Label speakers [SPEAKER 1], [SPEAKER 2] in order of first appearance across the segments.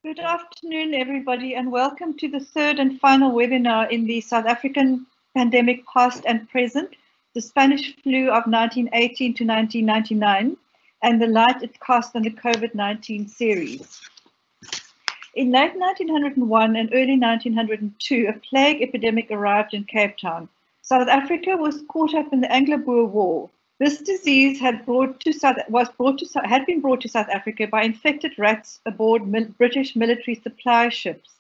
[SPEAKER 1] Good afternoon, everybody, and welcome to the third and final webinar in the South African pandemic past and present, the Spanish flu of 1918 to 1999, and the light it cast on the COVID-19 series. In late 1901 and early 1902, a plague epidemic arrived in Cape Town. South Africa was caught up in the Anglo-Boer War. This disease had been brought to South Africa by infected rats aboard British military supply ships.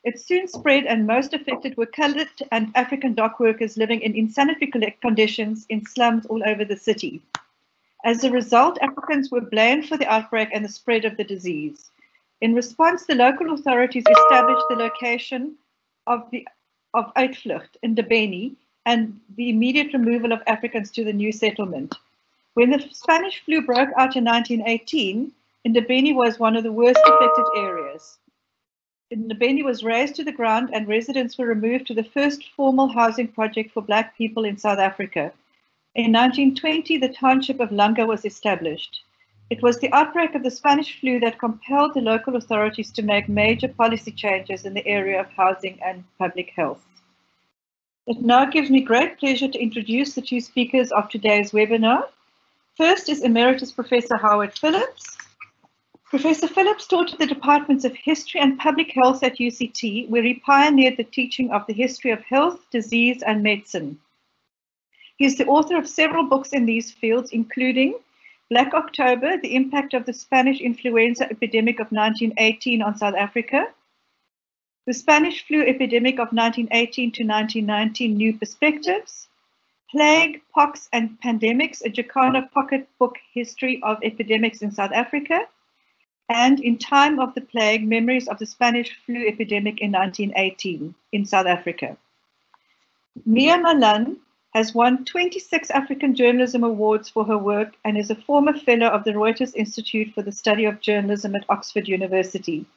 [SPEAKER 1] It soon spread, and most affected were coloured and African dock workers living in insanitary conditions in slums all over the city. As a result, Africans were blamed for the outbreak and the spread of the disease. In response, the local authorities established the location of Uitvlucht in Ndebeni and the immediate removal of Africans to the new settlement. When the Spanish flu broke out in 1918, Ndebeni was one of the worst affected areas. Ndebeni was razed to the ground and residents were removed to the first formal housing project for Black people in South Africa. In 1920, the township of Langa was established. It was the outbreak of the Spanish flu that compelled the local authorities to make major policy changes in the area of housing and public health. It now gives me great pleasure to introduce the two speakers of today's webinar. First is Emeritus Professor Howard Phillips. Professor Phillips taught at the Departments of History and Public Health at UCT, where he pioneered the teaching of the history of health, disease, and medicine. He is the author of several books in these fields, including Black October, the impact of the Spanish influenza epidemic of 1918 on South Africa, the Spanish flu epidemic of 1918 to 1919, New Perspectives, Plague, Pox and Pandemics, a Jacana pocketbook history of epidemics in South Africa, and In Time of the Plague, Memories of the Spanish flu epidemic in 1918 in South Africa. Mia Malan has won 26 African Journalism Awards for her work and is a former fellow of the Reuters Institute for the Study of Journalism at Oxford University.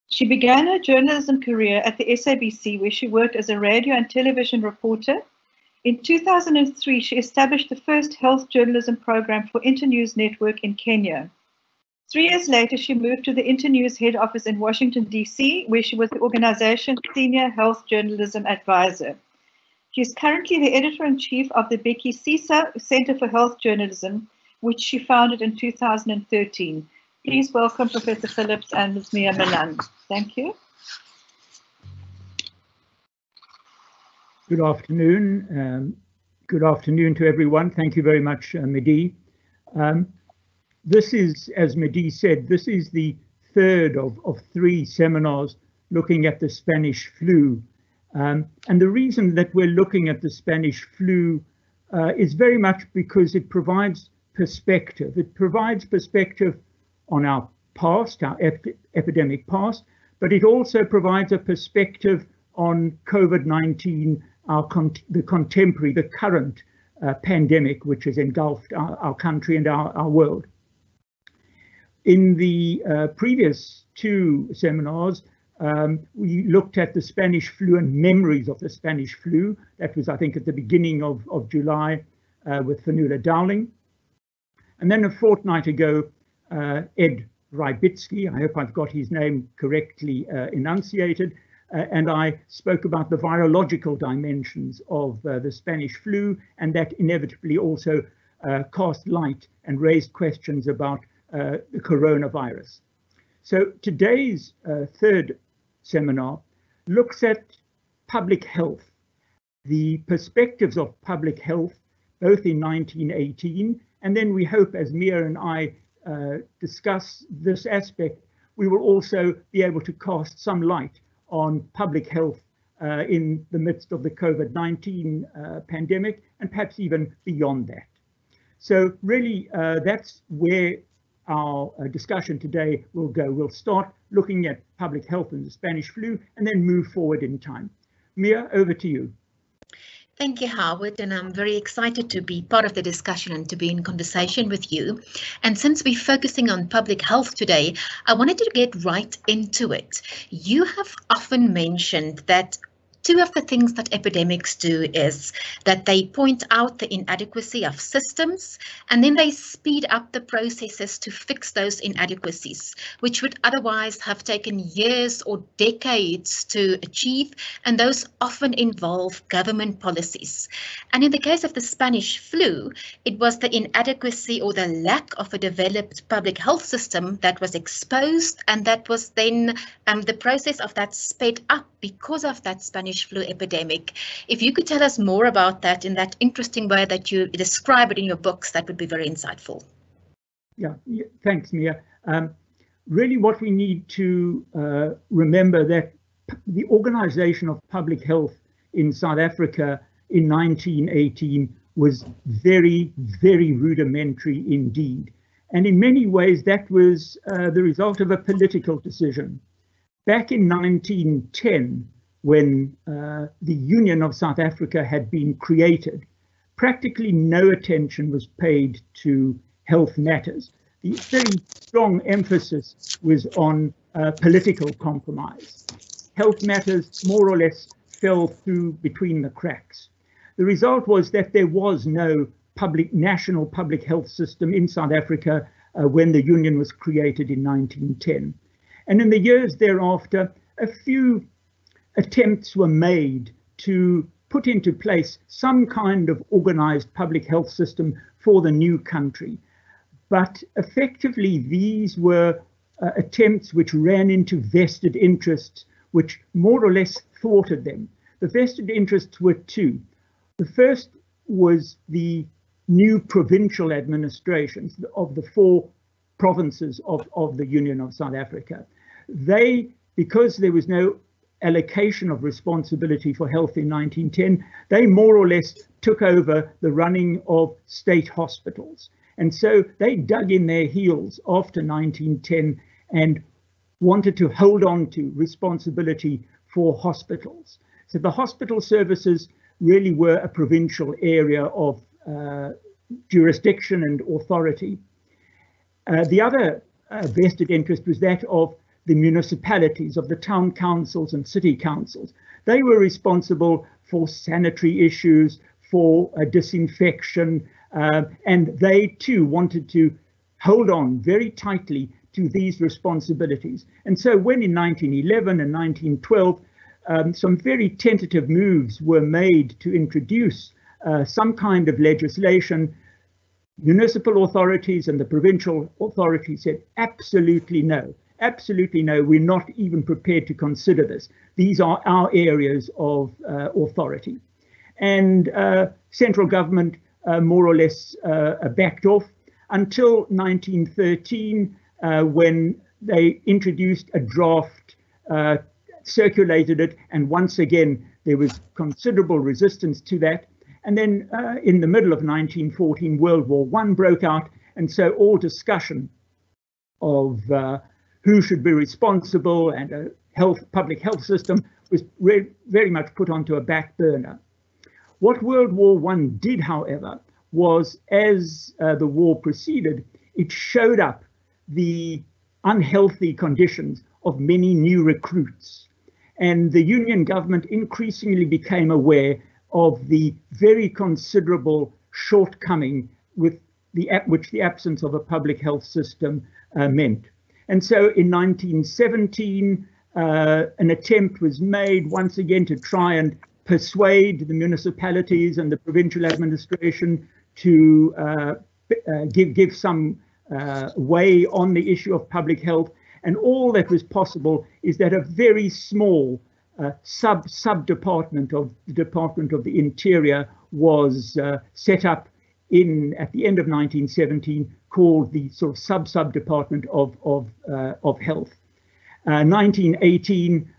[SPEAKER 1] She began her journalism career at the SABC, where she worked as a radio and television reporter. In 2003, she established the first health journalism program for Internews Network in Kenya. 3 years later, she moved to the Internews head office in Washington, D.C., where she was the organization's senior health journalism advisor. She is currently the editor-in-chief of the Becky Sisa Center for Health Journalism, which she founded in 2013. Please welcome Professor Phillips and Ms. Mia Malan. Thank you.
[SPEAKER 2] Good afternoon. Good afternoon to everyone. Thank you very much, Mehdi. This is, as Mehdi said, this is the third of 3 seminars looking at the Spanish flu. And the reason that we're looking at the Spanish flu is very much because it provides perspective. It provides perspective on our past, our epidemic past, but it also provides a perspective on COVID-19, the contemporary, the current pandemic, which has engulfed our country and our world. In the previous 2 seminars, we looked at the Spanish flu and memories of the Spanish flu. That was, I think, at the beginning of July with Fanula Dowling. And then a fortnight ago, Ed Rybitsky, I hope I've got his name correctly enunciated, and I spoke about the virological dimensions of the Spanish flu, and that inevitably also cast light and raised questions about the coronavirus. So today's third seminar looks at public health, the perspectives of public health, both in 1918, and then we hope, as Mia and I discuss this aspect, we will also be able to cast some light on public health in the midst of the COVID-19 pandemic, and perhaps even beyond that. So really, that's where our discussion today will go. We'll start looking at public health and the Spanish flu, and then move forward in time. Mia, over to you.
[SPEAKER 3] Thank you, Howard, and I'm very excited to be part of the discussion and to be in conversation with you. And since we're focusing on public health today, I wanted to get right into it. You have often mentioned that two of the things that epidemics do is that they point out the inadequacy of systems, and then they speed up the processes to fix those inadequacies, which would otherwise have taken years or decades to achieve, and those often involve government policies. And in the case of the Spanish flu, it was the inadequacy or the lack of a developed public health system that was exposed, and that was then the process of that sped up because of that Spanish flu epidemic. If you could tell us more about that in that interesting way that you describe it in your books, that would be very insightful.
[SPEAKER 2] Yeah, thanks, Mia. Really what we need to remember that the organization of public health in South Africa in 1918 was very, very rudimentary indeed. And in many ways, that was the result of a political decision. Back in 1910, when the Union of South Africa had been created, practically no attention was paid to health matters. The very strong emphasis was on political compromise. Health matters more or less fell through between the cracks. The result was that there was no national public health system in South Africa when the Union was created in 1910. And in the years thereafter, a few attempts were made to put into place some kind of organized public health system for the new country. But effectively, these were attempts which ran into vested interests, which more or less thwarted them. The vested interests were two. The first was the new provincial administrations of the four provinces of the Union of South Africa. They, because there was no allocation of responsibility for health in 1910, they more or less took over the running of state hospitals. And so they dug in their heels after 1910 and wanted to hold on to responsibility for hospitals. So the hospital services really were a provincial area of jurisdiction and authority. The other vested interest was that of the municipalities, of the town councils and city councils. They were responsible for sanitary issues, for disinfection, and they too wanted to hold on very tightly to these responsibilities. And so when in 1911 and 1912, some very tentative moves were made to introduce some kind of legislation, municipal authorities and the provincial authorities said, absolutely no, we're not even prepared to consider this. These are our areas of authority. And central government more or less backed off until 1913, when they introduced a draft, circulated it, and once again there was considerable resistance to that. And then in the middle of 1914, World War I broke out, and so all discussion of who should be responsible and a public health system was very much put onto a back burner. What World War I did, however, was as the war proceeded, it showed up the unhealthy conditions of many new recruits. And the Union government increasingly became aware of the very considerable shortcoming with which the absence of a public health system meant. And so in 1917, an attempt was made once again to try and persuade the municipalities and the provincial administration to give some way on the issue of public health. And all that was possible is that a very small sub-department of the Department of the Interior was set up at the end of 1917, called the sort of sub-department of health. 1918,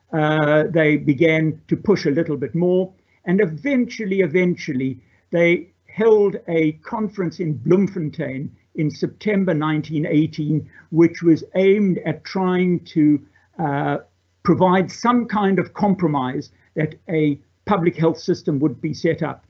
[SPEAKER 2] they began to push a little bit more, and eventually they held a conference in Bloemfontein in September 1918, which was aimed at trying to provide some kind of compromise that a public health system would be set up.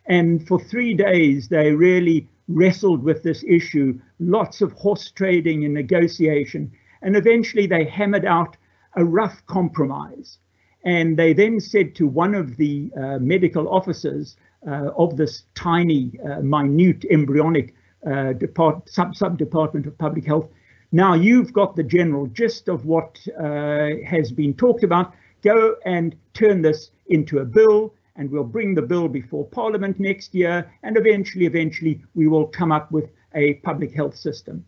[SPEAKER 2] And for 3 days, they really wrestled with this issue, lots of horse trading and negotiation, and eventually they hammered out a rough compromise. And they then said to one of the medical officers of this tiny, minute, embryonic sub-department of public health, now you've got the general gist of what has been talked about. Go and turn this into a bill, and we'll bring the bill before Parliament next year, and eventually we will come up with a public health system.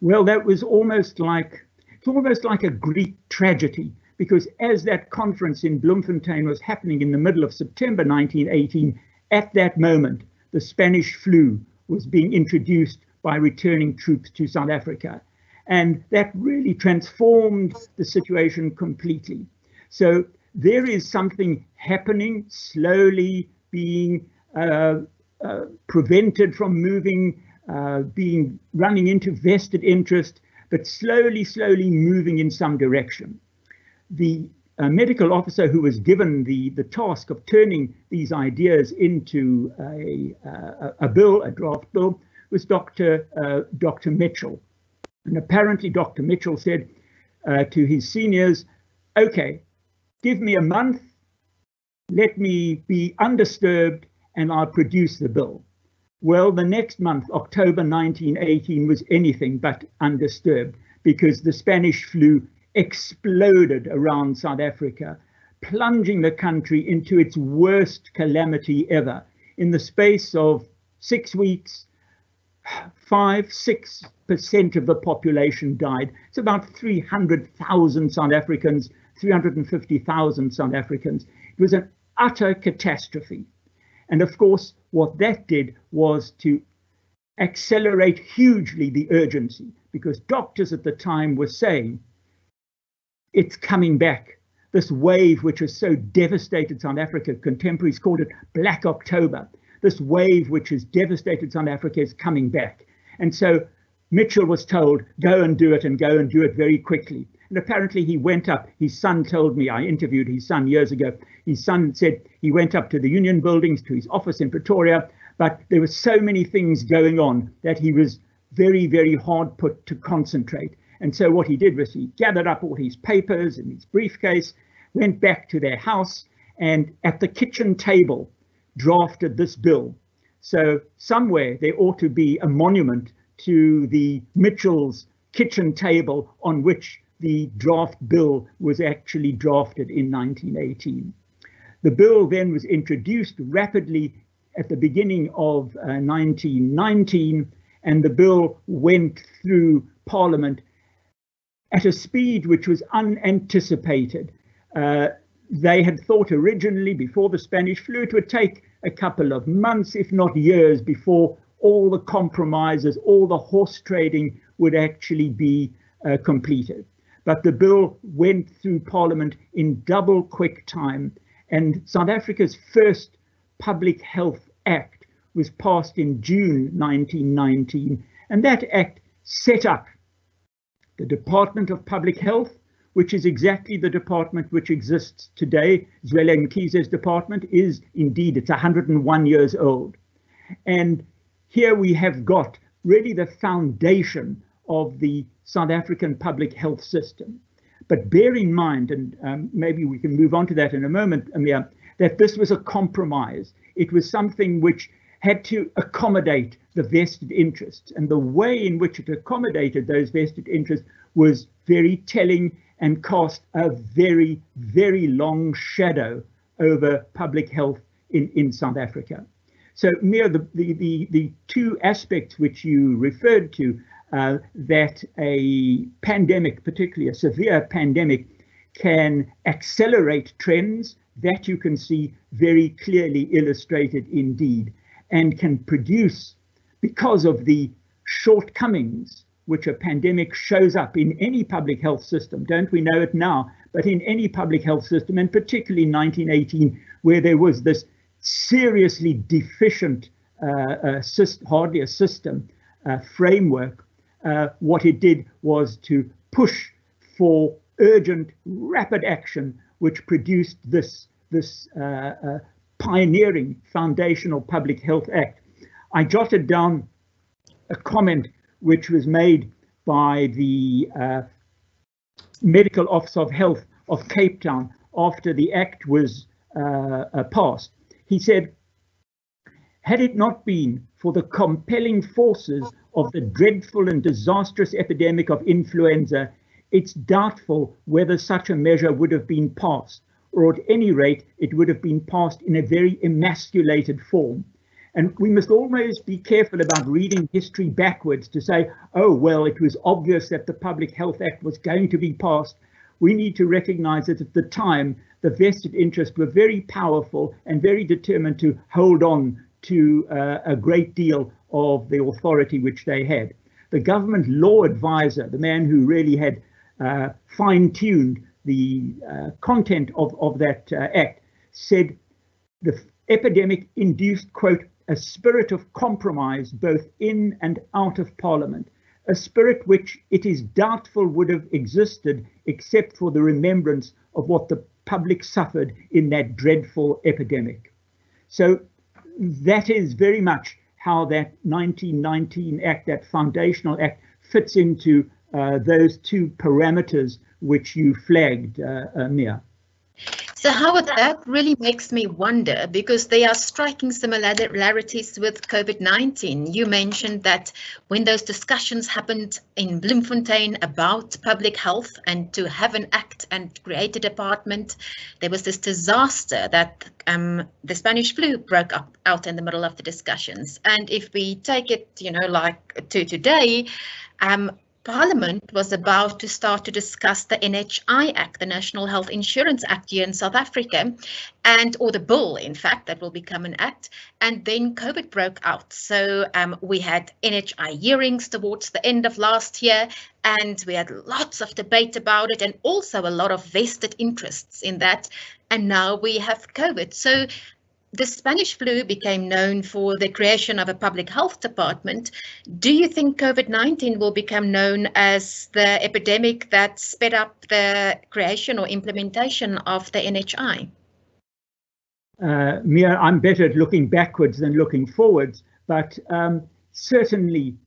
[SPEAKER 2] Well, that was almost like a Greek tragedy, because as that conference in Bloemfontein was happening in the middle of September 1918, at that moment, the Spanish flu was being introduced by returning troops to South Africa. And that really transformed the situation completely. So there is something happening, slowly being prevented from moving, running into vested interest, but slowly moving in some direction. The medical officer who was given the task of turning these ideas into a bill, a draft bill, was Dr. Mitchell. And apparently Dr. Mitchell said to his seniors, okay, give me a month, let me be undisturbed, and I'll produce the bill. Well, the next month, October 1918, was anything but undisturbed, because the Spanish flu exploded around South Africa, plunging the country into its worst calamity ever. In the space of 6 weeks, 5–6% of the population died. It's about 300,000 South Africans, 350,000 South Africans. It was an utter catastrophe. And of course, what that did was to accelerate hugely the urgency, because doctors at the time were saying, it's coming back. This wave, which has so devastated South Africa, contemporaries called it Black October. This wave which has devastated South Africa is coming back. And so Mitchell was told, go and do it, and go and do it very quickly. And apparently he went up, his son told me, I interviewed his son years ago, his son said he went up to the Union buildings, to his office in Pretoria, but there were so many things going on that he was very hard put to concentrate. And so what he did was he gathered up all his papers in his briefcase, went back to their house, and at the kitchen table drafted this bill. So somewhere there ought to be a monument to the Mitchell's kitchen table on which the draft bill was actually drafted in 1918. The bill then was introduced rapidly at the beginning of 1919, and the bill went through Parliament at a speed which was unanticipated. They had thought originally, before the Spanish flu, it would take a couple of months, if not years, before all the compromises, all the horse trading would actually be completed. But the bill went through Parliament in double quick time, and South Africa's first Public Health Act was passed in June 1919, and that act set up the Department of Public Health, which is exactly the department which exists today. Zweli Mkhize's department is indeed, it's 101 years old. And here we have got really the foundation of the South African public health system. But bear in mind, and maybe we can move on to that in a moment, Amir, that this was a compromise. It was something which had to accommodate the vested interests, and the way in which it accommodated those vested interests was very telling and cast a very long shadow over public health in South Africa. So, Mia, the two aspects which you referred to, that a pandemic, particularly a severe pandemic, can accelerate trends, that you can see very clearly illustrated indeed, and can produce, because of the shortcomings which a pandemic shows up in any public health system, don't we know it now, but in any public health system, and particularly in 1918, where there was this seriously deficient, hardly a system, framework, what it did was to push for urgent, rapid action, which produced this pioneering foundational Public Health Act. I jotted down a comment which was made by the Medical Office of Health of Cape Town after the act was passed. He said, "Had it not been for the compelling forces of the dreadful and disastrous epidemic of influenza, it's doubtful whether such a measure would have been passed, or at any rate, it would have been passed in a very emasculated form." And we must always be careful about reading history backwards to say, oh, well, it was obvious that the Public Health Act was going to be passed. We need to recognize that at the time, the vested interests were very powerful and very determined to hold on to a great deal of the authority which they had. The government law advisor, the man who really had fine-tuned the content of that act, said the epidemic induced, quote, "a spirit of compromise both in and out of Parliament, a spirit which it is doubtful would have existed except for the remembrance of what the public suffered in that dreadful epidemic." So that is very much how that 1919 Act, that foundational act, fits into those two parameters which you flagged, Mia.
[SPEAKER 3] So Howard, that really makes me wonder, because there are striking similarities with COVID-19. You mentioned that when those discussions happened in Bloemfontein about public health and to have an act and create a department, there was this disaster that the Spanish flu broke out in the middle of the discussions. And if we take it, like to today, Parliament was about to start to discuss the NHI Act, the National Health Insurance Act here in South Africa, or the bill, in fact, that will become an act. And then COVID broke out. So we had NHI hearings towards the end of last year, and we had lots of debate about it and also a lot of vested interests in that. And now we have COVID. So the Spanish flu became known for the creation of a public health department. Do you think COVID-19 will become known as the epidemic that sped up the creation or implementation of the NHI?
[SPEAKER 2] Mia, I'm better at looking backwards than looking forwards, but certainly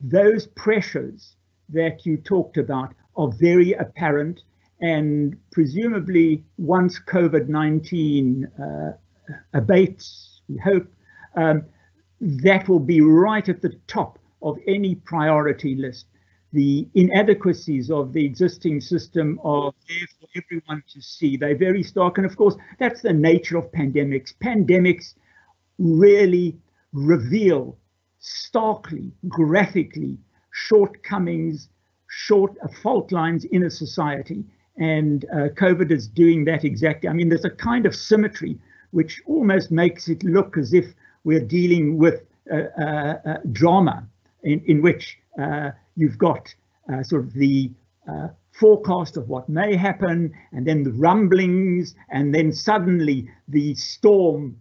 [SPEAKER 2] those pressures that you talked about are very apparent, and presumably once COVID-19 abates, we hope, that will be right at the top of any priority list. The inadequacies of the existing system are there for everyone to see. They're very stark, and of course that's the nature of pandemics. Pandemics really reveal starkly, graphically, shortcomings, fault lines in a society, and COVID is doing that exactly. I mean, there's a kind of symmetry which almost makes it look as if we're dealing with drama in which you've got sort of the forecast of what may happen, and then the rumblings, and then suddenly the storm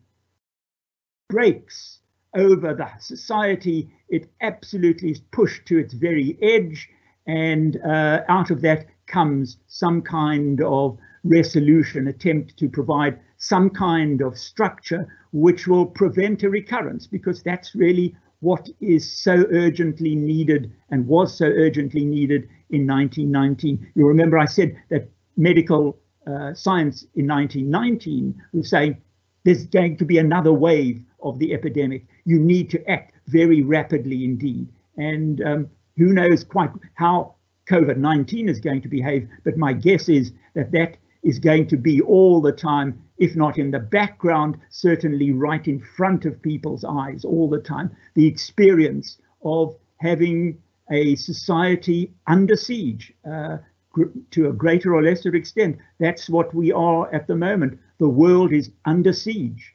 [SPEAKER 2] breaks over the society. It absolutely is pushed to its very edge, and out of that comes some kind of resolution, attempt to provide some kind of structure which will prevent a recurrence, because that's really what is so urgently needed and was so urgently needed in 1919. You remember I said that medical science in 1919 was saying there's going to be another wave of the epidemic. You need to act very rapidly indeed. And who knows quite how COVID-19 is going to behave, but my guess is that that is going to be all the time, if not in the background, certainly right in front of people's eyes all the time. The experience of having a society under siege to a greater or lesser extent. That's what we are at the moment. The world is under siege.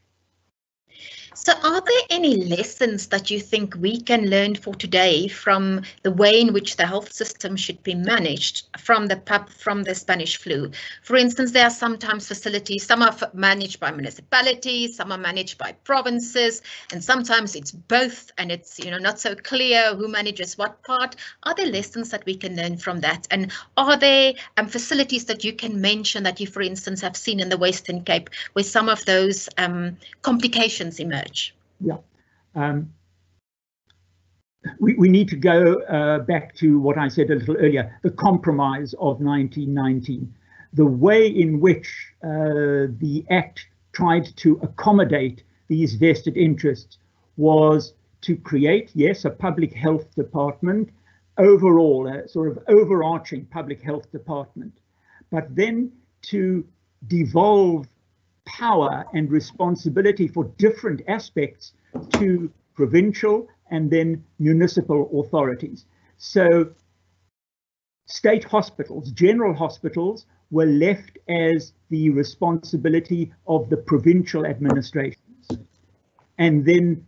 [SPEAKER 3] So are there any lessons that you think we can learn for today from the way in which the health system should be managed from the Spanish flu? For instance, there are sometimes facilities, some are managed by municipalities, some are managed by provinces, and sometimes it's both, and it's not so clear who manages what part. Are there lessons that we can learn from that? And are there facilities that you can mention that you, for instance, have seen in the Western Cape where some of those complications emerge?
[SPEAKER 2] Yeah, we need to go back to what I said a little earlier, the compromise of 1919. the way in which the Act tried to accommodate these vested interests was to create, yes, a public health department, overall, a sort of overarching public health department, but then to devolve power and responsibility for different aspects to provincial and then municipal authorities. So state hospitals, general hospitals, were left as the responsibility of the provincial administrations. And then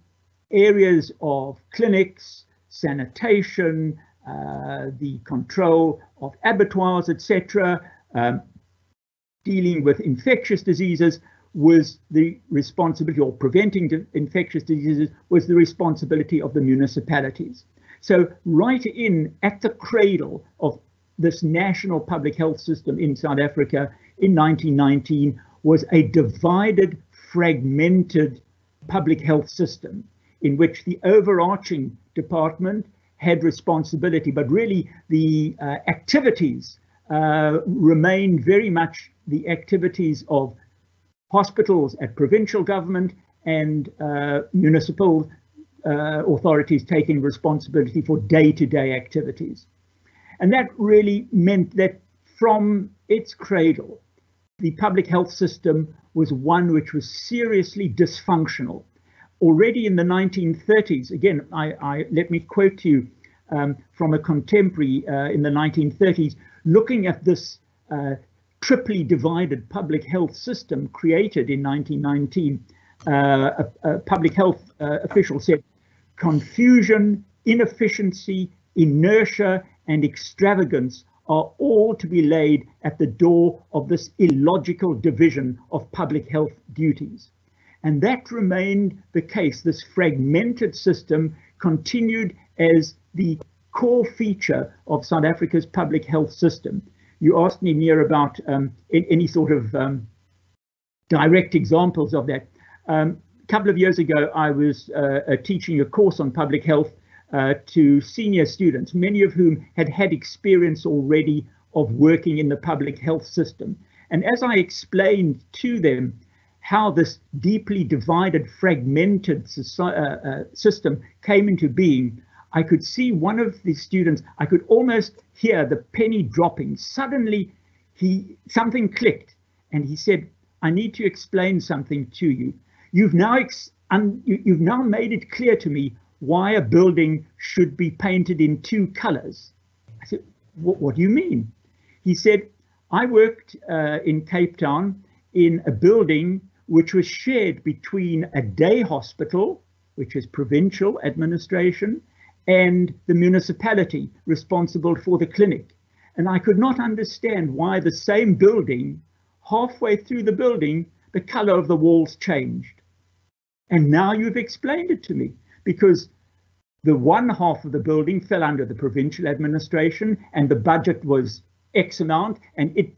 [SPEAKER 2] areas of clinics, sanitation, the control of abattoirs, etc., dealing with infectious diseases was the responsibility, or preventing infectious diseases was the responsibility of the municipalities. So right in at the cradle of this national public health system in South Africa in 1919 was a divided, fragmented public health system in which the overarching department had responsibility, but really the activities remained very much the activities of hospitals at provincial government and municipal authorities taking responsibility for day-to-day activities. And that really meant that from its cradle, the public health system was one which was seriously dysfunctional. Already in the 1930s, again, let me quote you from a contemporary in the 1930s, looking at this triply divided public health system created in 1919, a public health official said, confusion, inefficiency, inertia, and extravagance are all to be laid at the door of this illogical division of public health duties. And that remained the case. This fragmented system continued as the core feature of South Africa's public health system. You asked me, Mia, about any sort of direct examples of that. A couple of years ago, I was teaching a course on public health to senior students, many of whom had had experience already of working in the public health system. And as I explained to them how this deeply divided, fragmented system came into being, I could see one of the students, I could almost hear the penny dropping. Suddenly, something clicked, and he said, I need to explain something to you. You've now made it clear to me why a building should be painted in two colors. I said, what do you mean? He said, I worked in Cape Town in a building which was shared between a day hospital, which is provincial administration, and the municipality responsible for the clinic. And I could not understand why the same building, halfway through the building, the color of the walls changed. And now you've explained it to me, because the one half of the building fell under the provincial administration and the budget was X amount, and it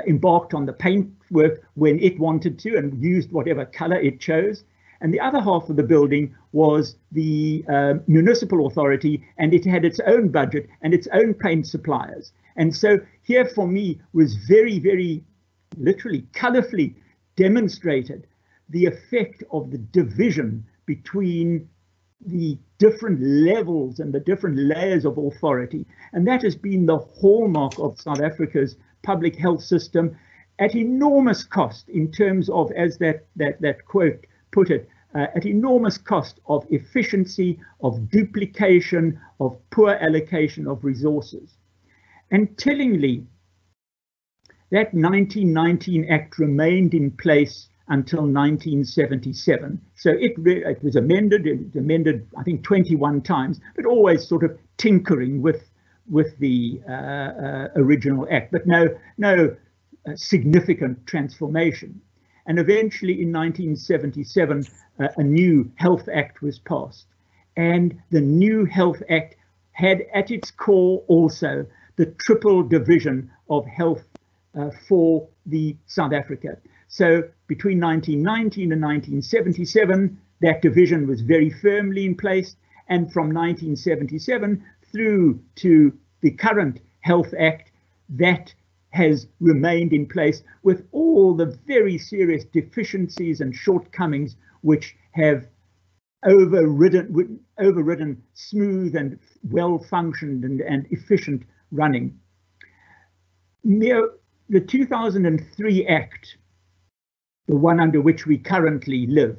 [SPEAKER 2] embarked on the paint work when it wanted to and used whatever color it chose. And the other half of the building was the municipal authority, and it had its own budget and its own paint suppliers. And so here for me was very, very literally colorfully demonstrated the effect of the division between the different levels and the different layers of authority. And that has been the hallmark of South Africa's public health system at enormous cost in terms of, as that quote put it, at enormous cost of efficiency, of duplication, of poor allocation of resources. And tellingly, that 1919 Act remained in place until 1977. So it was amended, I think 21 times, but always sort of tinkering with the original Act, but no significant transformation. And eventually in 1977, a new Health Act was passed. And the new Health Act had at its core also the triple division of health for the South Africa. So between 1919 and 1977, that division was very firmly in place. And from 1977 through to the current Health Act, that has remained in place with all the very serious deficiencies and shortcomings which have overridden smooth and well-functioned and efficient running. The 2003 Act, the one under which we currently live,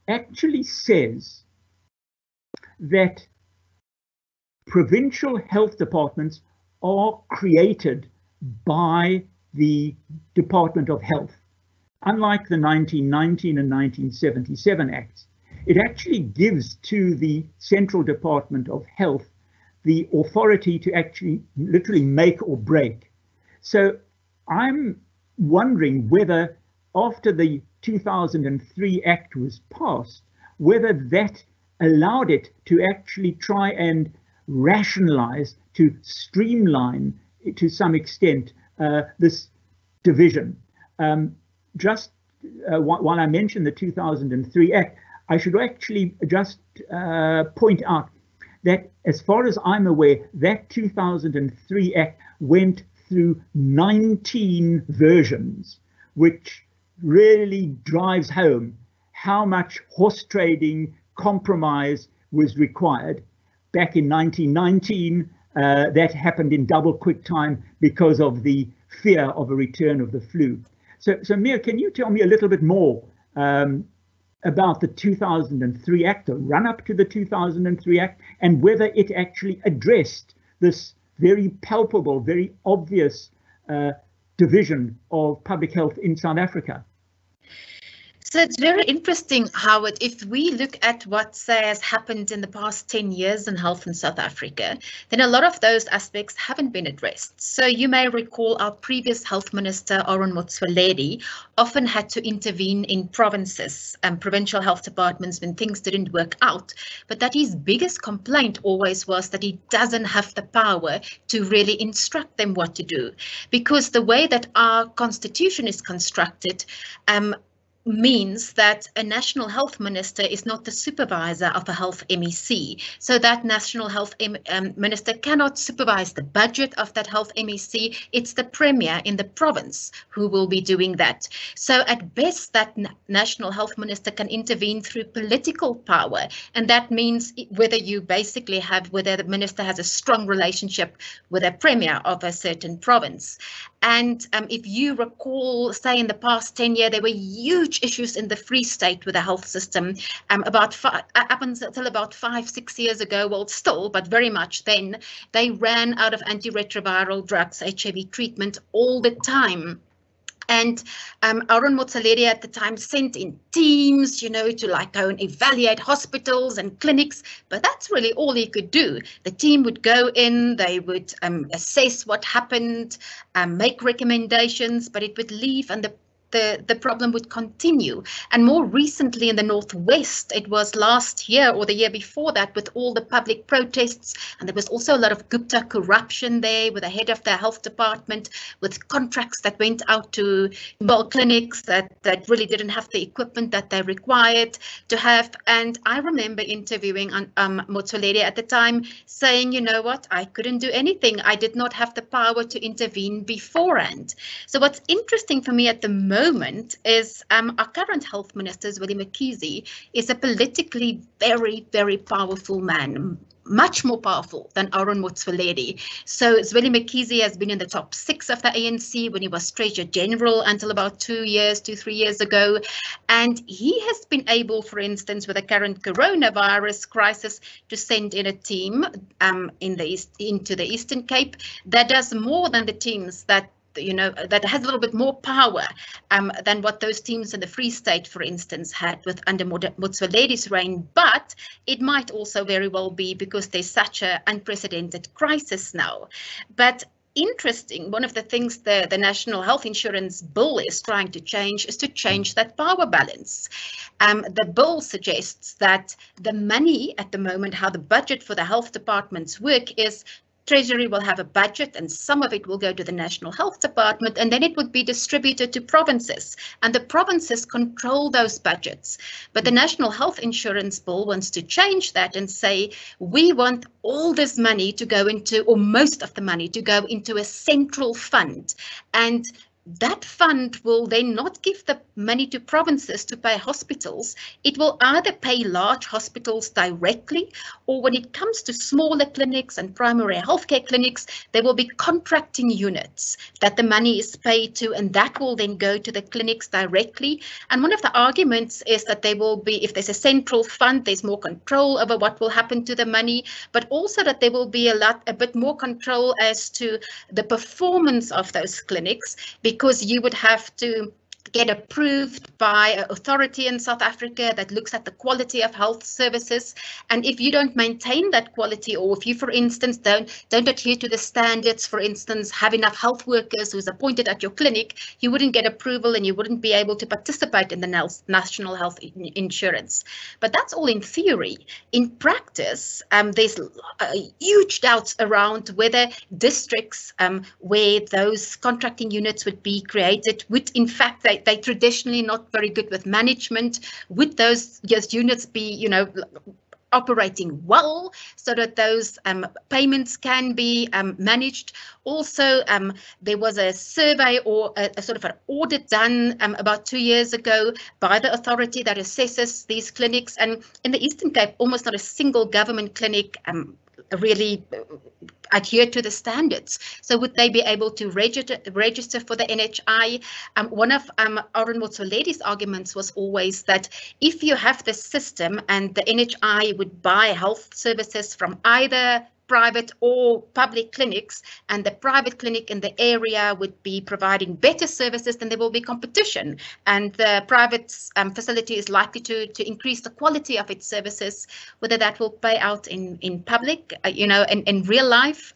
[SPEAKER 2] actually says that provincial health departments are created by the Department of Health. Unlike the 1919 and 1977 Acts, it actually gives to the Central Department of Health the authority to actually literally make or break. So I'm wondering whether after the 2003 Act was passed, whether that allowed it to actually try and rationalize, to streamline to some extent this division. Just while I mention the 2003 Act, I should actually just point out that as far as I'm aware, that 2003 Act went through 19 versions, which really drives home how much horse trading compromise was required. Back in 1919, that happened in double quick time because of the fear of a return of the flu. So Mia, can you tell me a little bit more about the 2003 Act, the run-up to the 2003 Act, and whether it actually addressed this very palpable, very obvious division of public health in South Africa?
[SPEAKER 3] So it's very interesting how if we look at what, say, has happened in the past 10 years in health in South Africa, then a lot of those aspects haven't been addressed. So you may recall our previous health minister, Aaron Motsoaledi, often had to intervene in provinces and provincial health departments when things didn't work out. But that his biggest complaint always was that he doesn't have the power to really instruct them what to do. Because the way that our constitution is constructed, means that a national health minister is not the supervisor of a health MEC. So that national health minister cannot supervise the budget of that health MEC. It's the premier in the province who will be doing that. So at best, that national health minister can intervene through political power. And that means whether the minister has a strong relationship with a premier of a certain province. And if you recall, say in the past 10 years, there were huge issues in the Free State with the health system up until about 5-6 years ago, well still, but very much then, they ran out of antiretroviral drugs, HIV treatment all the time. And Aaron Motsoaledi at the time sent in teams, to go and evaluate hospitals and clinics, but that's really all he could do. The team would go in, they would assess what happened, make recommendations, but it would leave and the problem would continue. And more recently in the Northwest, it was last year or the year before that with all the public protests. And there was also a lot of Gupta corruption there with the head of the health department, with contracts that went out to clinics that really didn't have the equipment that they required to have. And I remember interviewing Motsoaledi at the time saying, you know what, I couldn't do anything. I did not have the power to intervene beforehand. So what's interesting for me at the moment is our current health minister, Zweli Mkhize, is a politically very, very powerful man, much more powerful than Aaron Motsoaledi. So Zweli Mkhize has been in the top 6 of the ANC when he was Treasurer General until about 2-3 years ago. And he has been able, for instance, with the current coronavirus crisis, to send in a team into the Eastern Cape that does more than the teams that has a little bit more power than what those teams in the Free State, for instance, had under Motsoaledi's reign. But it might also very well be because there's such an unprecedented crisis now. But interesting, one of the things the National Health Insurance Bill is trying to change is to change that power balance. The bill suggests that the money at the moment, how the budget for the health departments work, is Treasury will have a budget, and some of it will go to the National Health Department, and then it would be distributed to provinces, and the provinces control those budgets. But the National Health Insurance Bill wants to change that and say, we want all this money to go into, or most of the money to go into a central fund. And that fund will then not give the money to provinces to pay hospitals. It will either pay large hospitals directly, or when it comes to smaller clinics and primary healthcare clinics, there will be contracting units that the money is paid to, and that will then go to the clinics directly. And one of the arguments is that there will be, if there's a central fund, there's more control over what will happen to the money, but also that there will be a bit more control as to the performance of those clinics, because you would have to get approved by an authority in South Africa that looks at the quality of health services. And if you don't maintain that quality, or if you, for instance, don't adhere to the standards, for instance, have enough health workers who's appointed at your clinic, you wouldn't get approval and you wouldn't be able to participate in the National Health Insurance. But that's all in theory. In practice, there's huge doubts around whether districts where those contracting units would be created would, in fact, they traditionally not very good with management. Would those units be, operating well so that those payments can be managed? Also, there was a survey or a sort of an audit done about 2 years ago by the authority that assesses these clinics. And in the Eastern Cape, almost not a single government clinic really adhere to the standards. So would they be able to register for the NHI? One of Aaron Motsoledi's arguments was always that if you have the system and the NHI would buy health services from either private or public clinics, and the private clinic in the area would be providing better services, then there will be competition, and the private facility is likely to increase the quality of its services. Whether that will pay out in public, in real life,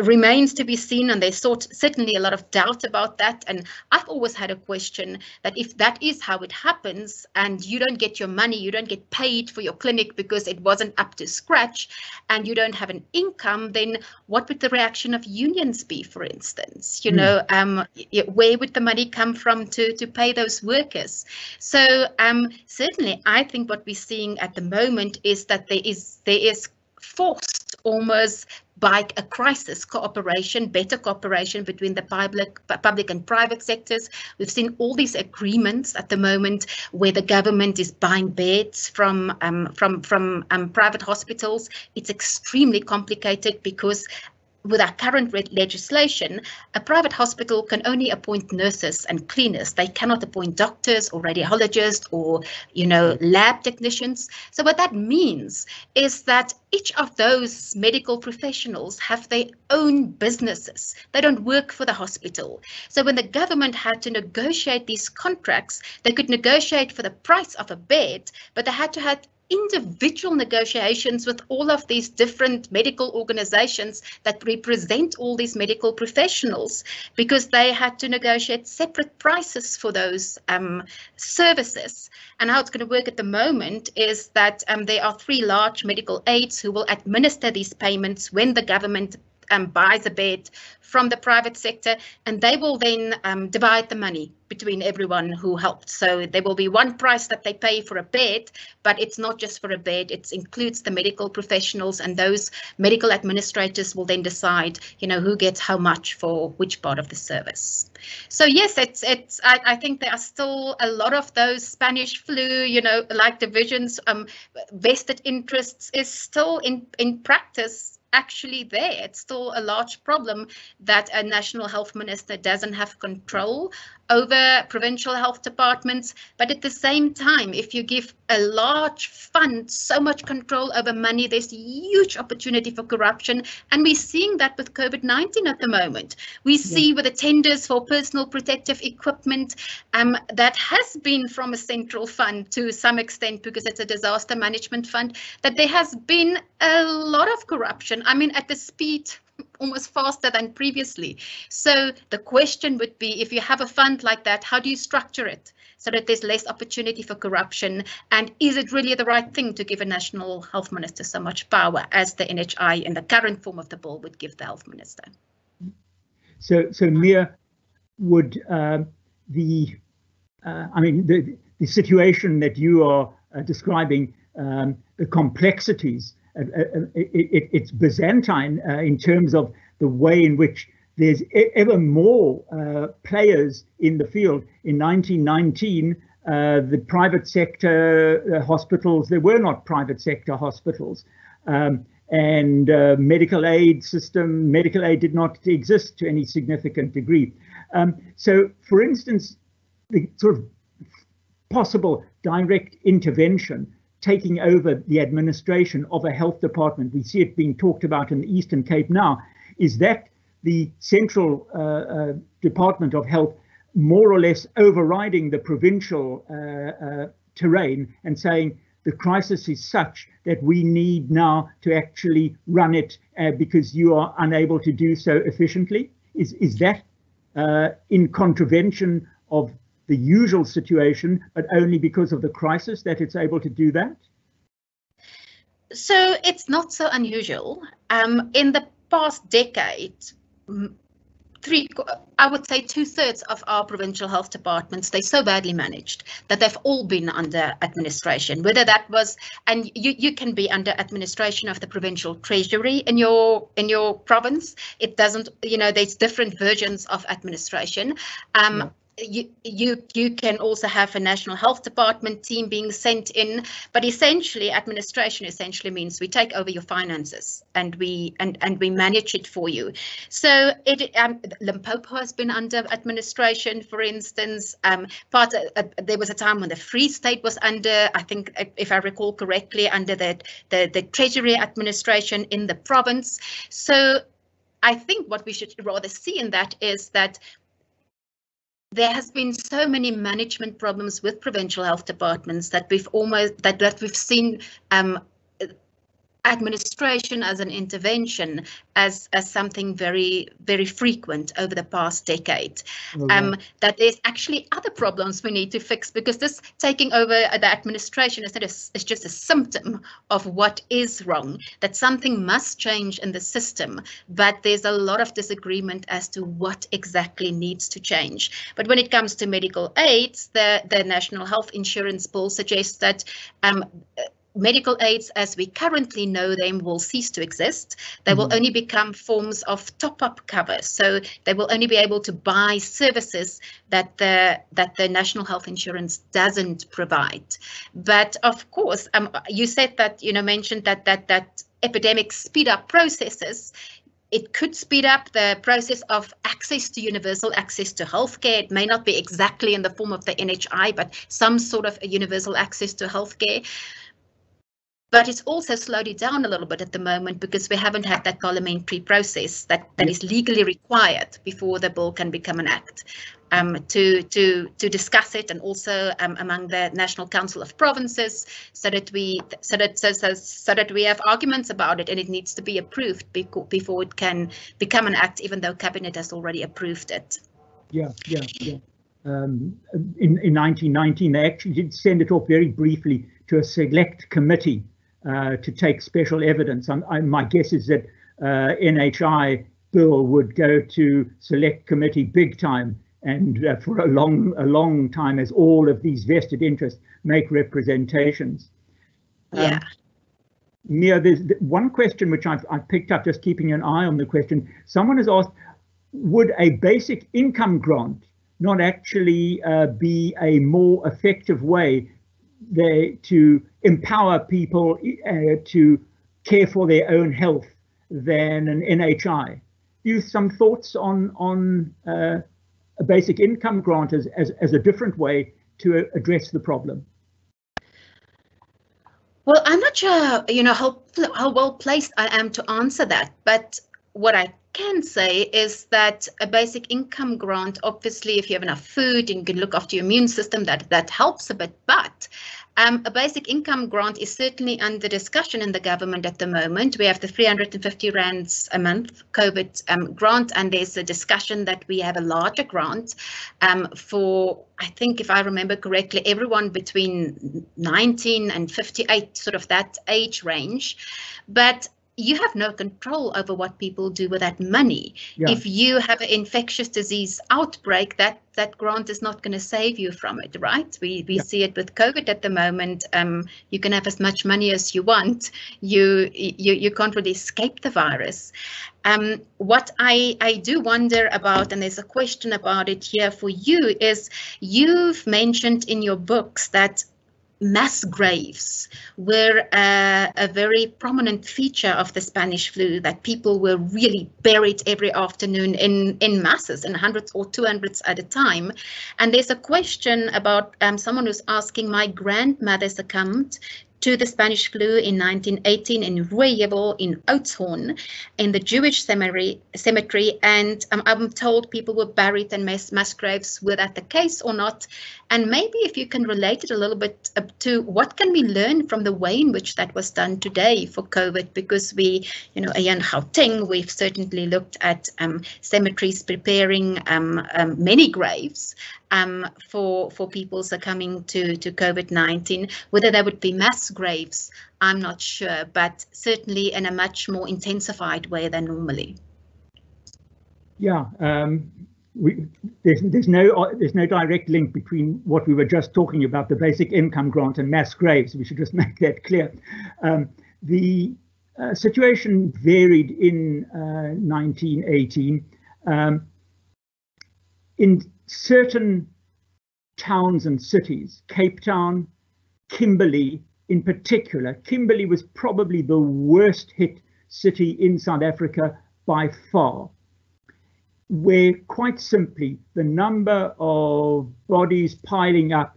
[SPEAKER 3] remains to be seen, and there's certainly a lot of doubt about that. And I've always had a question that if that is how it happens and you don't get your money, you don't get paid for your clinic because it wasn't up to scratch, and you don't have an income, then what would the reaction of unions be, for instance? Where would the money come from to pay those workers? So certainly I think what we're seeing at the moment is that there is forced almost by a crisis cooperation, better cooperation between the public and private sectors. We've seen all these agreements at the moment where the government is buying beds from private hospitals. It's extremely complicated because with our current legislation, a private hospital can only appoint nurses and cleaners. They cannot appoint doctors or radiologists or, lab technicians. So what that means is that each of those medical professionals have their own businesses. They don't work for the hospital. So when the government had to negotiate these contracts, they could negotiate for the price of a bed, but they had to have individual negotiations with all of these different medical organizations that represent all these medical professionals, because they had to negotiate separate prices for those services. And how it's going to work at the moment is that there are 3 large medical aides who will administer these payments when the government buys a bed from the private sector, and they will then divide the money between everyone who helped. So there will be one price that they pay for a bed, but it's not just for a bed, it includes the medical professionals, and those medical administrators will then decide, who gets how much for which part of the service. So yes, I think there are still a lot of those Spanish flu, like divisions, vested interests is still in practice actually there. It's still a large problem that a national health minister doesn't have control over provincial health departments. But at the same time, if you give a large fund so much control over money, there's huge opportunity for corruption. And we're seeing that with COVID-19 at the moment. We see with the tenders for personal protective equipment that has been from a central fund to some extent, because it's a disaster management fund, that there has been a lot of corruption. I mean, at the speed almost faster than previously. So the question would be, if you have a fund like that, how do you structure it so that there's less opportunity for corruption? And is it really the right thing to give a national health minister so much power as the NHI in the current form of the bill would give the health minister?
[SPEAKER 2] So Mia, would the situation that you are describing, the complexities, it's Byzantine in terms of the way in which there's ever more players in the field. In 1919, the private sector hospitals, there were not private sector hospitals. And medical aid did not exist to any significant degree. So, for instance, the sort of possible direct intervention taking over the administration of a health department, we see it being talked about in the Eastern Cape now, is that the central Department of Health more or less overriding the provincial terrain and saying the crisis is such that we need now to actually run it because you are unable to do so efficiently? Is that in contravention of the usual situation, but only because of the crisis that it's able to do that?
[SPEAKER 3] So it's not so unusual. In the past decade, I would say 2/3 of our provincial health departments, they're so badly managed that they've all been under administration, whether that was, and you can be under administration of the provincial treasury in your province. It doesn't, there's different versions of administration. Yeah. You can also have a national health department team being sent in, but essentially administration essentially means we take over your finances and we manage it for you. So Limpopo has been under administration, for instance. There was a time when the Free State was under, I think, if I recall correctly, under the treasury administration in the province. So I think what we should rather see in that is that there has been so many management problems with provincial health departments that we've seen administration as an intervention as something very, very frequent over the past decade. That there's actually other problems we need to fix, because this taking over the administration is just a symptom of what is wrong, that something must change in the system, but there's a lot of disagreement as to what exactly needs to change. But when it comes to medical aids, the National Health Insurance Bill suggests that medical aids as we currently know them will cease to exist. They will only become forms of top-up cover. So they will only be able to buy services that the National Health Insurance doesn't provide. But of course, you said that, mentioned that epidemics speed up processes. It could speed up the process of access to universal access to healthcare. It may not be exactly in the form of the NHI, but some sort of a universal access to healthcare. But it's also slowed it down a little bit at the moment because we haven't had that parliamentary process that is legally required before the bill can become an act to discuss it, and also among the National Council of Provinces, so that we have arguments about it, and it needs to be approved before it can become an act, even though Cabinet has already approved it.
[SPEAKER 2] Yeah. In 1919, they actually did send it off very briefly to a select committee to take special evidence. My guess is that NHI bill would go to select committee big time, and for a long time, as all of these vested interests make representations. Mia, there's one question which I've picked up, just keeping an eye on the question. Someone has asked, would a basic income grant not actually be a more effective way to empower people to care for their own health than an NHI? Some thoughts on a basic income grant as a different way to address the problem?
[SPEAKER 3] Well, I'm not sure, how well placed I am to answer that, but what I can say is that a basic income grant, obviously, if you have enough food and you can look after your immune system, that helps a bit. But A basic income grant is certainly under discussion in the government at the moment. We have the 350 rands a month COVID grant, and there's a discussion that we have a larger grant for, I think, if I remember correctly, everyone between 19 and 58, sort of that age range. But you have no control over what people do with that money. Yeah. If you have an infectious disease outbreak, that grant is not going to save you from it, right? We see it with COVID at the moment. You can have as much money as you want. You can't really escape the virus. What I do wonder about, and there's a question about it here for you, is you've mentioned in your books that mass graves were a very prominent feature of the Spanish flu, that people were really buried every afternoon in masses, in hundreds or 200s at a time. And there's a question about someone who's asking, my grandmother succumbed to the Spanish flu in 1918 in Ruijebel in Oudtshoorn in the Jewish cemetery, and I'm told people were buried in mass graves. Were that the case or not? And maybe if you can relate it a little bit to what can we learn from the way in which that was done today for COVID, because we, in Gauteng, we've certainly looked at cemeteries preparing many graves for people succumbing to COVID-19. Whether they would be mass graves, I'm not sure, but certainly in a much more intensified way than normally.
[SPEAKER 2] Yeah, there's no direct link between what we were just talking about, the basic income grant, and mass graves. We should just make that clear. The situation varied in 1918. In certain towns and cities, Cape Town, Kimberley in particular, Kimberley was probably the worst hit city in South Africa by far, where quite simply the number of bodies piling up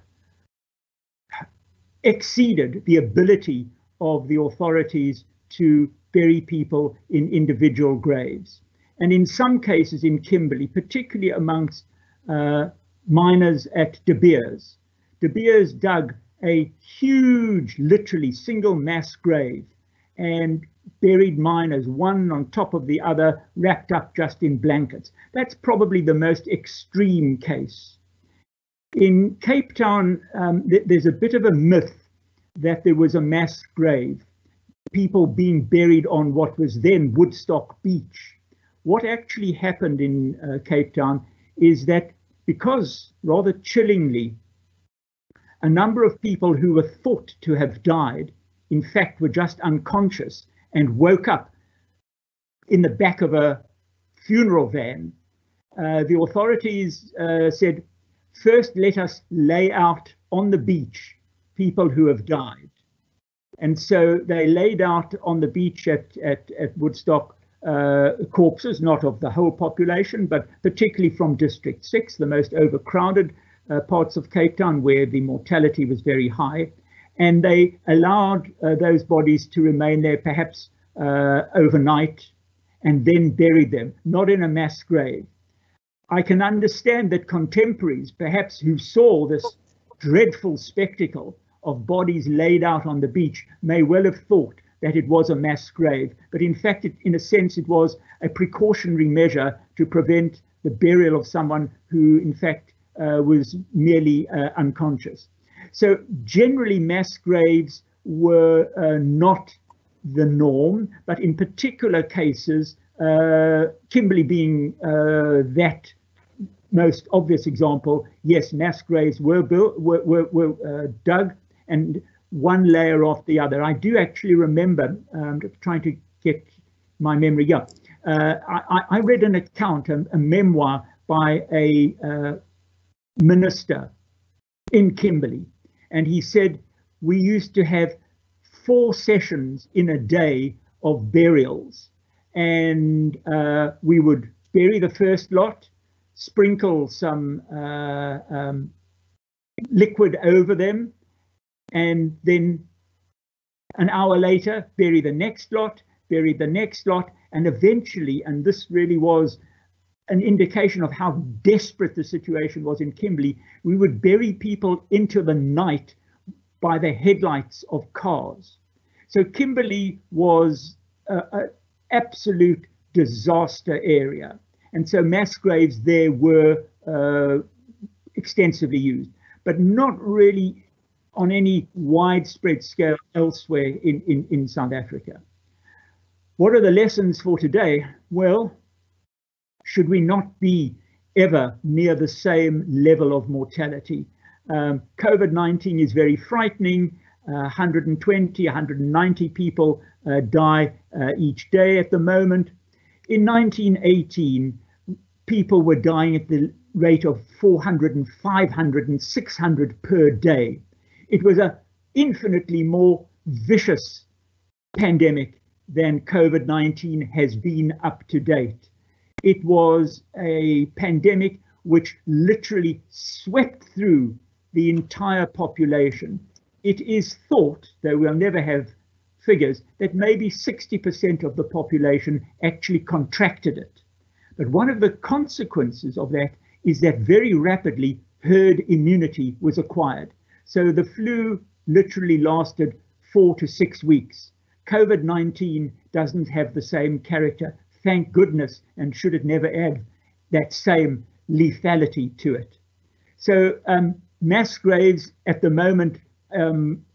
[SPEAKER 2] exceeded the ability of the authorities to bury people in individual graves. And in some cases in Kimberley, particularly amongst miners at De Beers, De Beers dug a huge, literally single mass grave and buried miners one on top of the other, wrapped up just in blankets. That's probably the most extreme case. In Cape Town, there's a bit of a myth that there was a mass grave, people being buried on what was then Woodstock Beach. What actually happened in Cape Town is that, because rather chillingly, a number of people who were thought to have died, in fact, were just unconscious and woke up in the back of a funeral van. The authorities said, first let us lay out on the beach people who have died. And so they laid out on the beach at Woodstock corpses, not of the whole population, but particularly from District 6, the most overcrowded parts of Cape Town, where the mortality was very high. And they allowed those bodies to remain there perhaps overnight, and then buried them, not in a mass grave. I can understand that contemporaries, perhaps who saw this dreadful spectacle of bodies laid out on the beach, may well have thought that it was a mass grave, but in fact, in a sense, it was a precautionary measure to prevent the burial of someone who, in fact, was merely unconscious. So generally, mass graves were not the norm, but in particular cases, Kimberley being that most obvious example, yes, mass graves were dug, and one layer off the other. I do actually remember, trying to get my memory up, I read an account, a memoir by a minister in Kimberley, and he said, we used to have 4 sessions in a day of burials, and we would bury the first lot, sprinkle some liquid over them, and then an hour later bury the next lot, bury the next lot, and eventually, and this really was an indication of how desperate the situation was in Kimberley, we would bury people into the night by the headlights of cars. So Kimberley was an absolute disaster area. And so mass graves there were extensively used, but not really on any widespread scale elsewhere in South Africa. What are the lessons for today? Well, should we not be ever near the same level of mortality? COVID-19 is very frightening. 120, 190 people die each day at the moment. In 1918, people were dying at the rate of 400 and 500 and 600 per day. It was an infinitely more vicious pandemic than COVID-19 has been up to date. It was a pandemic which literally swept through the entire population. It is thought, though we'll never have figures, that maybe 60% of the population actually contracted it. But one of the consequences of that is that very rapidly herd immunity was acquired. So the flu literally lasted 4 to 6 weeks. COVID-19 doesn't have the same character, thank goodness, and should it never add that same lethality to it. So mass graves at the moment,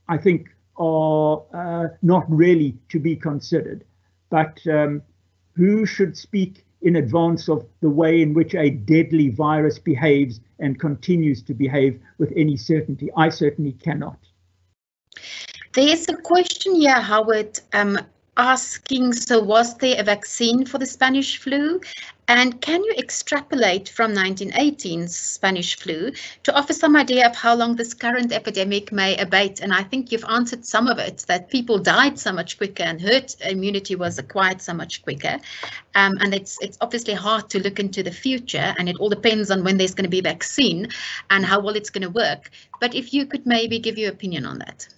[SPEAKER 2] I think, are not really to be considered. But who should speak in advance of the way in which a deadly virus behaves and continues to behave with any certainty? I certainly cannot.
[SPEAKER 3] There's a question here, Howard, asking, so was there a vaccine for the Spanish flu? And can you extrapolate from 1918's Spanish flu to offer some idea of how long this current epidemic may abate? And I think you've answered some of it, that people died so much quicker and herd immunity was acquired so much quicker. And it's obviously hard to look into the future, and it all depends on when there's going to be a vaccine and how well it's going to work. But if you could maybe give your opinion on that.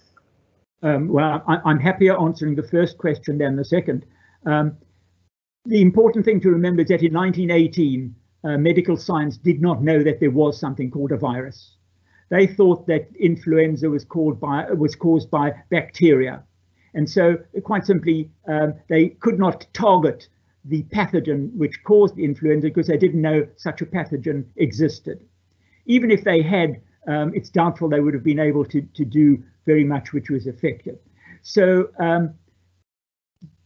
[SPEAKER 2] Well, I'm happier answering the first question than the second. The important thing to remember is that in 1918, medical science did not know that there was something called a virus. They thought that influenza was caused by bacteria. And so quite simply, they could not target the pathogen which caused influenza because they didn't know such a pathogen existed. Even if they had, it's doubtful they would have been able to do very much which was effective. So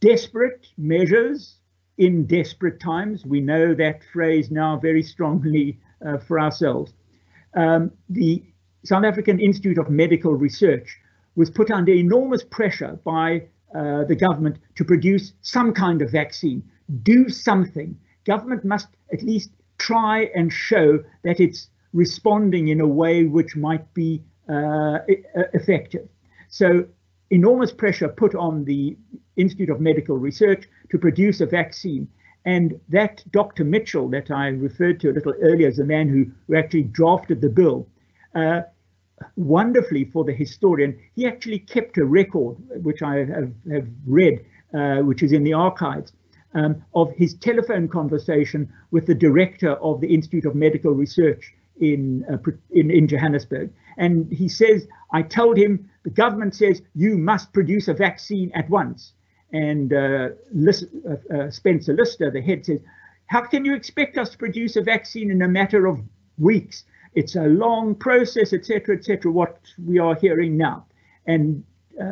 [SPEAKER 2] desperate measures in desperate times, we know that phrase now very strongly for ourselves. The South African Institute of Medical Research was put under enormous pressure by the government to produce some kind of vaccine, do something. Government must at least try and show that it's responding in a way which might be effective. So enormous pressure put on the Institute of Medical Research to produce a vaccine. And that Dr. Mitchell that I referred to a little earlier as the man who actually drafted the bill, wonderfully for the historian, he actually kept a record, which I have read, which is in the archives, of his telephone conversation with the director of the Institute of Medical Research in Johannesburg. And he says, I told him, the government says you must produce a vaccine at once. And Spencer Lister, the head, says, how can you expect us to produce a vaccine in a matter of weeks? It's a long process, etc., what we are hearing now. And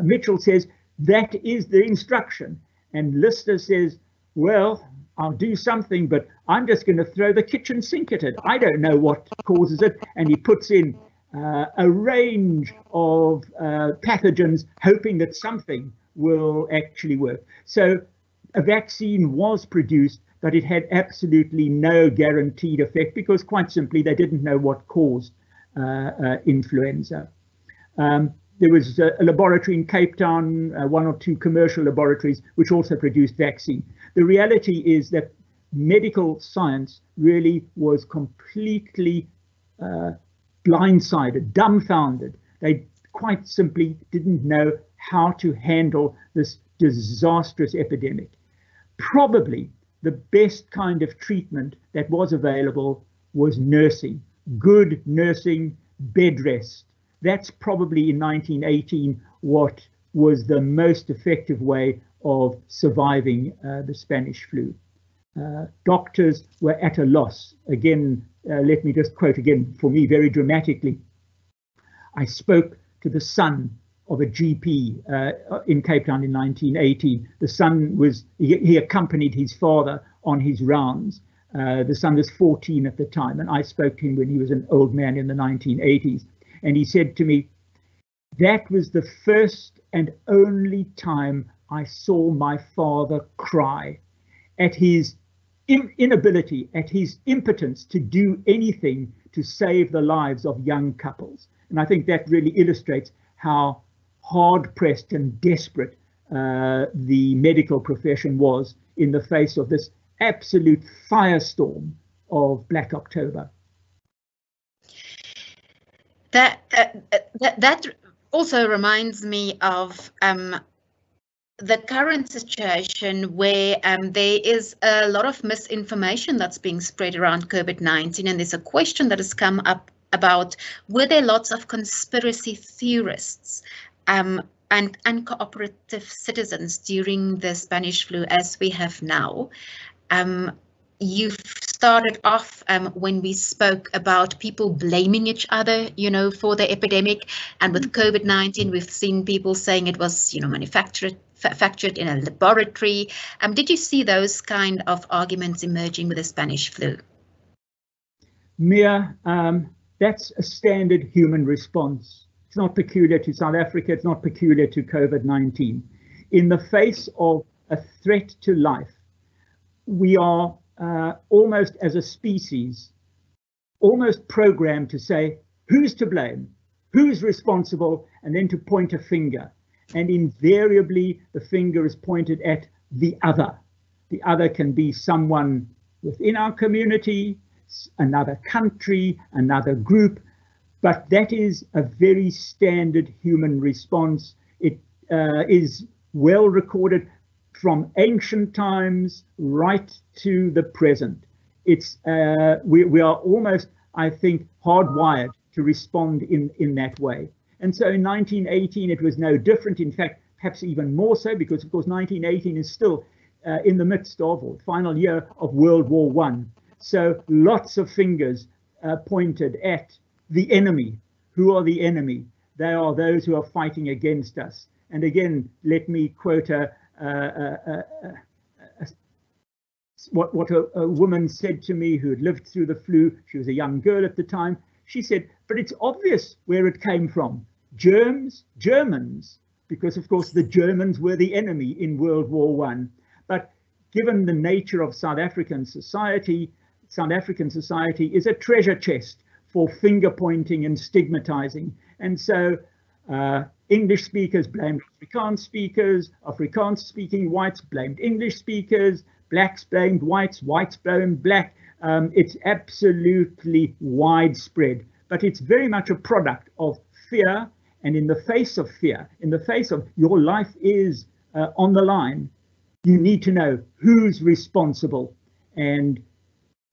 [SPEAKER 2] Mitchell says, that is the instruction. And Lister says, well, I'll do something, but I'm just going to throw the kitchen sink at it. I don't know what causes it. And he puts in a range of pathogens, hoping that something will actually work. So a vaccine was produced, but it had absolutely no guaranteed effect because quite simply they didn't know what caused influenza. There was a laboratory in Cape Town, one or two commercial laboratories, which also produced vaccine. The reality is that medical science really was completely blindsided, dumbfounded. They quite simply didn't know how to handle this disastrous epidemic. Probably the best kind of treatment that was available was nursing, good nursing, bed rest, that's probably in 1918 what was the most effective way of surviving the Spanish flu. Doctors were at a loss. Again, let me just quote again, for me, very dramatically. I spoke to the son of a GP in Cape Town in 1918. The son he accompanied his father on his rounds. The son was 14 at the time, and I spoke to him when he was an old man in the 1980s. And he said to me, that was the first and only time I saw my father cry at his inability, at his impotence to do anything to save the lives of young couples. And I think that really illustrates how hard-pressed and desperate the medical profession was in the face of this absolute firestorm of Black October.
[SPEAKER 3] That also reminds me of the current situation where there is a lot of misinformation that's being spread around COVID-19, and there's a question that has come up about, were there lots of conspiracy theorists and uncooperative citizens during the Spanish flu as we have now? You've started off when we spoke about people blaming each other, for the epidemic, and with COVID-19, we've seen people saying it was, manufactured in a laboratory. Did you see those kind of arguments emerging with the Spanish flu?
[SPEAKER 2] Mia, that's a standard human response. It's not peculiar to South Africa. It's not peculiar to COVID-19. In the face of a threat to life, we are almost as a species, almost programmed to say, who's to blame, who's responsible, and then to point a finger. And invariably, the finger is pointed at the other. The other can be someone within our community, another country, another group, but that is a very standard human response. It is well recorded from ancient times right to the present. It's we are almost, I think, hardwired to respond in that way. And so in 1918, it was no different. In fact, perhaps even more so, because of course 1918 is still in the midst of, or final year of, World War I. So lots of fingers pointed at the enemy. Who are the enemy? They are those who are fighting against us. And again, let me quote what a woman said to me who had lived through the flu. She was a young girl at the time. She said, but it's obvious where it came from. Germs, Germans, because of course the Germans were the enemy in World War I. But given the nature of South African society is a treasure chest for finger pointing and stigmatizing. And so English speakers blamed Afrikaans speakers, Afrikaans speaking whites blamed English speakers, blacks blamed whites, whites blamed black. It's absolutely widespread, but it's very much a product of fear. And in the face of fear, in the face of your life is on the line, you need to know who's responsible, and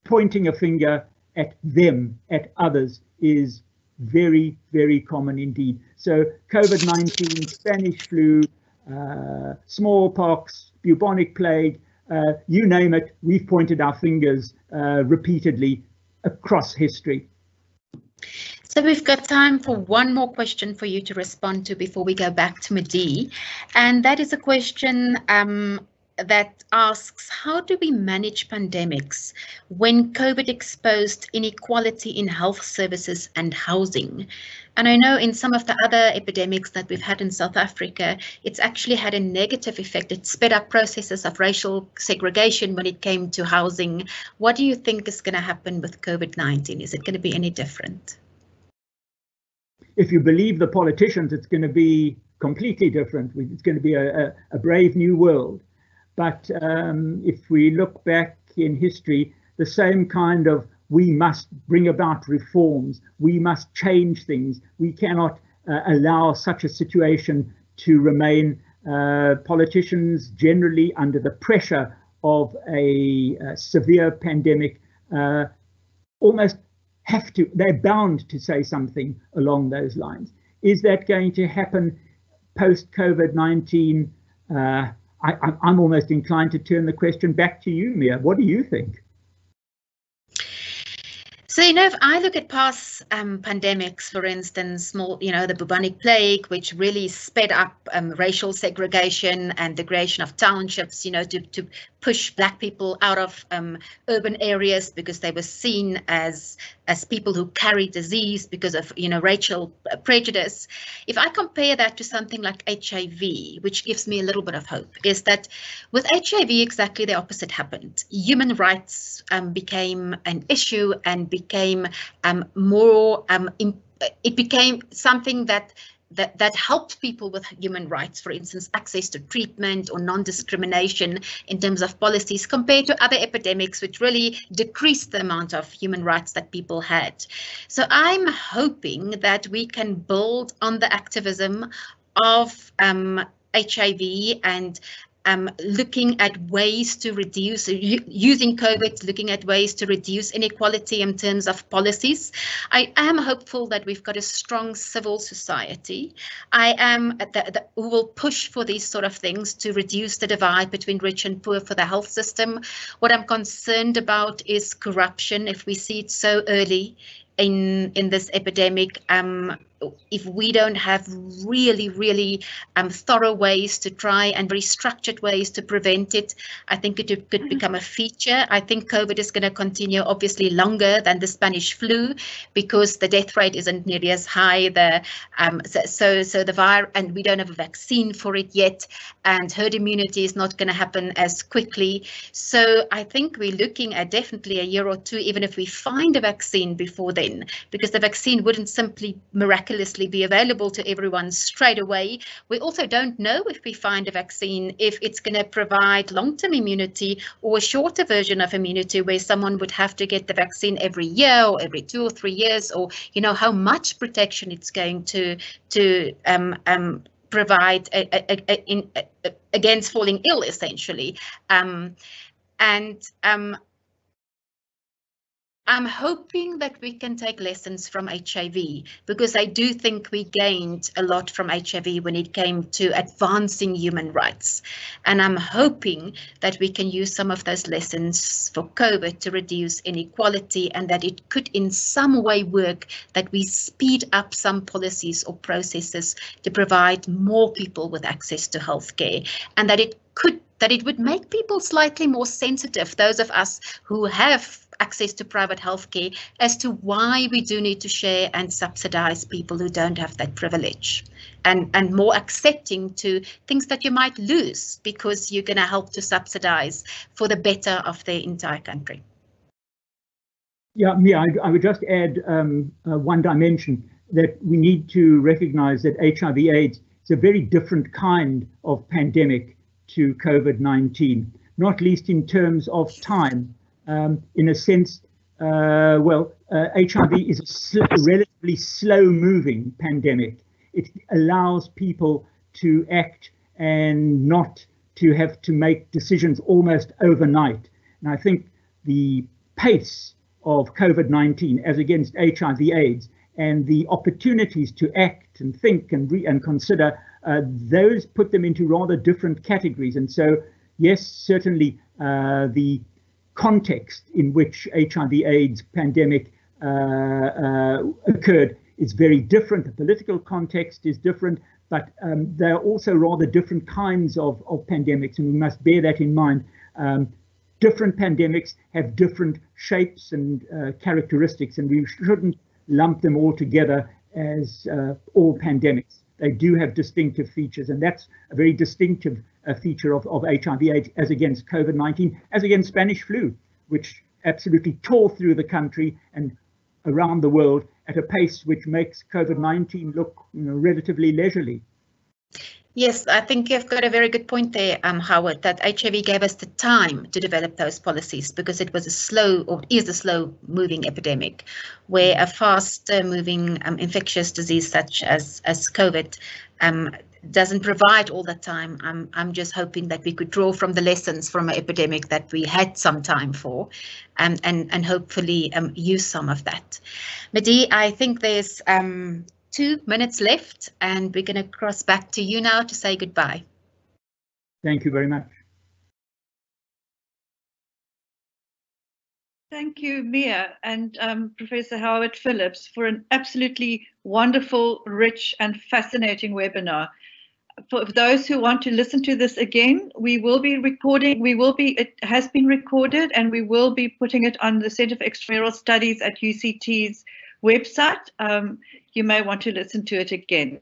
[SPEAKER 2] pointing a finger at them, at others, is very, very common indeed. So COVID-19, Spanish flu, smallpox, bubonic plague, you name it, we've pointed our fingers repeatedly across history.
[SPEAKER 3] So we've got time for one more question for you to respond to before we go back to Madi. And that is a question that asks, how do we manage pandemics when COVID exposed inequality in health services and housing? And I know in some of the other epidemics that we've had in South Africa, it's actually had a negative effect. It sped up processes of racial segregation when it came to housing. What do you think is going to happen with COVID-19? Is it going to be any different?
[SPEAKER 2] If you believe the politicians, it's going to be completely different. It's going to be a brave new world. But if we look back in history, the same kind of, we must bring about reforms, we must change things, we cannot allow such a situation to remain. Politicians generally, under the pressure of a severe pandemic, almost they're bound to say something along those lines. Is that going to happen post-COVID-19? I'm almost inclined to turn the question back to you, Mia. What do you think?
[SPEAKER 3] So, if I look at past pandemics, for instance, the bubonic plague, which really sped up racial segregation and the creation of townships, to push Black people out of urban areas because they were seen as people who carry disease because of, racial prejudice. If I compare that to something like HIV, which gives me a little bit of hope, is that with HIV, exactly the opposite happened. Human rights became an issue and became more, it became something that helped people with human rights, for instance, access to treatment or non-discrimination in terms of policies, compared to other epidemics, which really decreased the amount of human rights that people had. So I'm hoping that we can build on the activism of HIV and looking at ways to reduce, using COVID, looking at ways to reduce inequality in terms of policies. I am hopeful that we've got a strong civil society. I am who will push for these sort of things to reduce the divide between rich and poor for the health system. What I'm concerned about is corruption. If we see it so early in this epidemic, if we don't have really thorough ways to try and very structured ways to prevent it, I think it could become a feature. I think COVID is going to continue obviously longer than the Spanish flu because the death rate isn't nearly as high. So the virus, and we don't have a vaccine for it yet, and herd immunity is not going to happen as quickly. So I think we're looking at definitely a year or two, even if we find a vaccine before then, because the vaccine wouldn't simply miraculously be available to everyone straight away. We also don't know, if we find a vaccine, if it's going to provide long-term immunity or a shorter version of immunity where someone would have to get the vaccine every year or every 2 or 3 years, or how much protection it's going to provide against falling ill, essentially. I'm hoping that we can take lessons from HIV, because I do think we gained a lot from HIV when it came to advancing human rights. And I'm hoping that we can use some of those lessons for COVID to reduce inequality, and that it could in some way work, that we speed up some policies or processes to provide more people with access to healthcare, and that it would make people slightly more sensitive, those of us who have access to private healthcare, as to why we do need to share and subsidize people who don't have that privilege, and more accepting to things that you might lose because you're going to help to subsidize for the better of the entire country.
[SPEAKER 2] Yeah, Mia, I would just add one dimension, that we need to recognize that HIV/AIDS is a very different kind of pandemic to COVID-19, not least in terms of time. In a sense, HIV is a relatively slow-moving pandemic. It allows people to act and not to have to make decisions almost overnight. And I think the pace of COVID-19 as against HIV/AIDS and the opportunities to act and think and consider, those put them into rather different categories. And so, yes, certainly the context in which HIV/AIDS pandemic occurred is very different. The political context is different, but there are also rather different kinds of pandemics, and we must bear that in mind. Different pandemics have different shapes and characteristics, and we shouldn't lump them all together as all pandemics. They do have distinctive features, and that's a very distinctive feature of HIV/AIDS as against COVID-19, as against Spanish flu, which absolutely tore through the country and around the world at a pace which makes COVID-19 look relatively leisurely.
[SPEAKER 3] Yes, I think you've got a very good point there, Howard, that HIV gave us the time to develop those policies, because it was a slow, or is a slow moving epidemic, where a fast moving infectious disease such as COVID doesn't provide all the time. I'm just hoping that we could draw from the lessons from an epidemic that we had some time for, and hopefully use some of that. Mehdi, I think there's 2 minutes left, and we're going to cross back to you now to say goodbye.
[SPEAKER 2] Thank you very much.
[SPEAKER 1] Thank you, Mia, and Professor Howard Phillips, for an absolutely wonderful, rich, and fascinating webinar. For those who want to listen to this again, we will be recording. It has been recorded, and we will be putting it on the Center for Extramural Studies at UCT's website. You may want to listen to it again.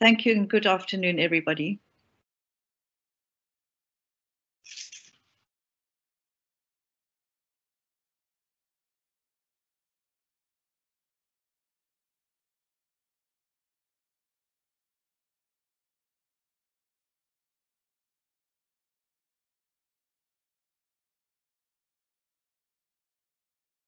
[SPEAKER 1] Thank you, and good afternoon, everybody.